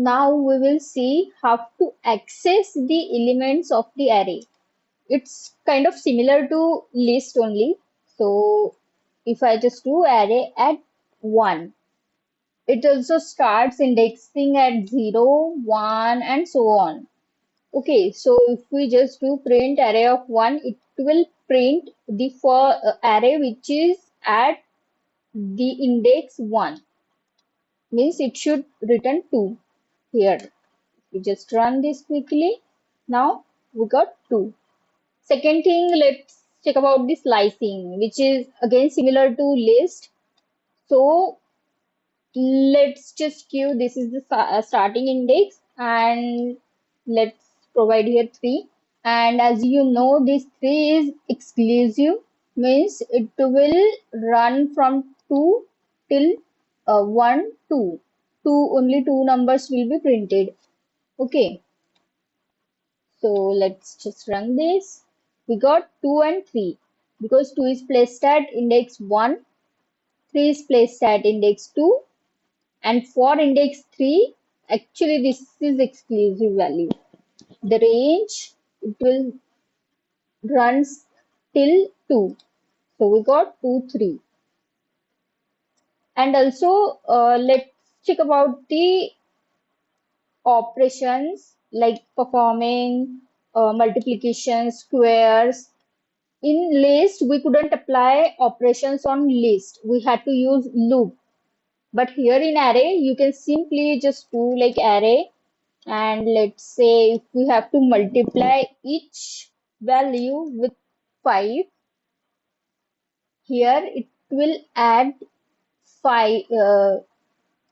Now we will see how to access the elements of the array. It's kind of similar to list only. So if I just do array at 1, it also starts indexing at 0, 1 and so on. Okay, so if we just do print array of 1, it will print the array which is at the index 1, means it should return 2 here. We just run this quickly. Now we got 2. Second thing, let's check about the slicing, which is again similar to list. So let's just give this is the starting index and let's provide here 3. And as you know, this 3 is exclusive, means it will run from 2 till 1, 2. Only 2 numbers will be printed. Okay, so let's just run this. We got 2 and 3 because 2 is placed at index 1, 3 is placed at index 2, and for index 3, actually this is exclusive value. The range it will runs till 2. So we got 2, 3. And also let's check about the operations like performing multiplication, squares. In list, we couldn't apply operations on list. We had to use loop. But here in array, you can simply just do like array. And let's say if we have to multiply each value with 5, here it will add 5,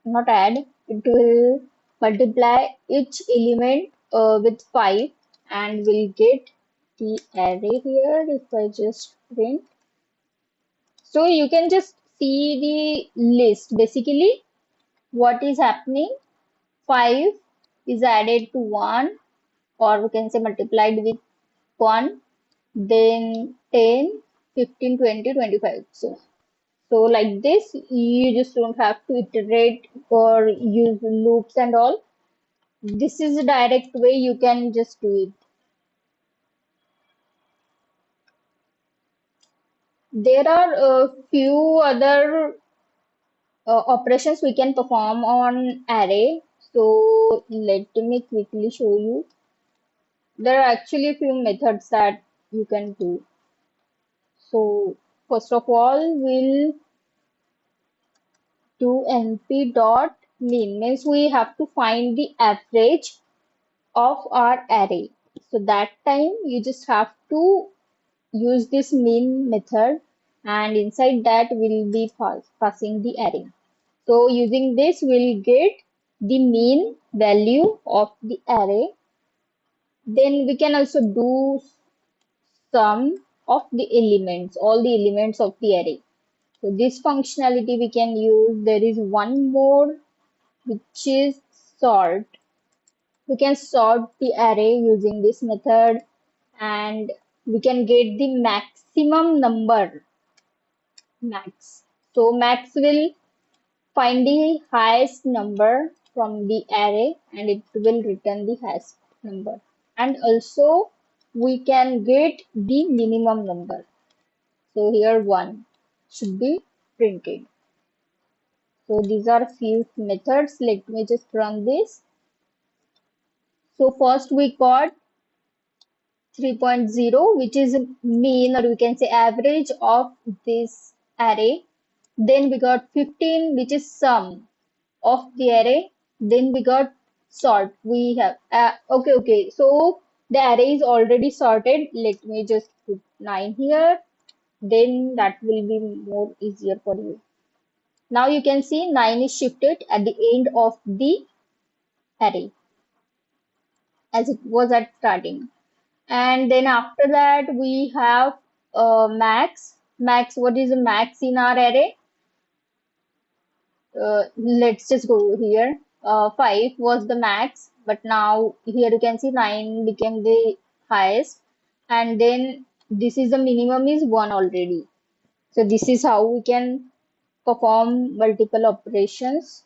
not add, it will multiply each element with 5 and we'll get the array here if I just print. So you can just see the list. Basically, what is happening? 5 is added to 1, or we can say multiplied with 1, then 10, 15, 20, 25. So like this, you just don't have to iterate or use loops and all. This is a direct way you can just do it. There are a few other operations we can perform on array. So let me quickly show you. There are actually a few methods that you can do. So first of all, we'll do np dot mean, means we have to find the average of our array. So that time you just have to use this mean method and inside that we'll be passing the array. So using this we'll get the mean value of the array. Then we can also do sum of the elements, all the elements of the array. So this functionality we can use. There is one more which is sort. We can sort the array using this method and we can get the maximum number, max. So max will find the highest number from the array and it will return the highest number. And also we can get the minimum number. So here 1 should be printed. So these are few methods. Let me just run this. So first we got 3.0, which is mean or we can say average of this array. Then we got 15, which is sum of the array. Then we got sort. We have okay. So the array is already sorted. Let me just put 9 here. Then that will be more easier for you. Now you can see 9 is shifted at the end of the array as it was at starting. And then after that we have max. What is the max in our array? Let's just go here. 5 was the max, but now here you can see 9 became the highest. And then this is the minimum is 1 already. So this is how we can perform multiple operations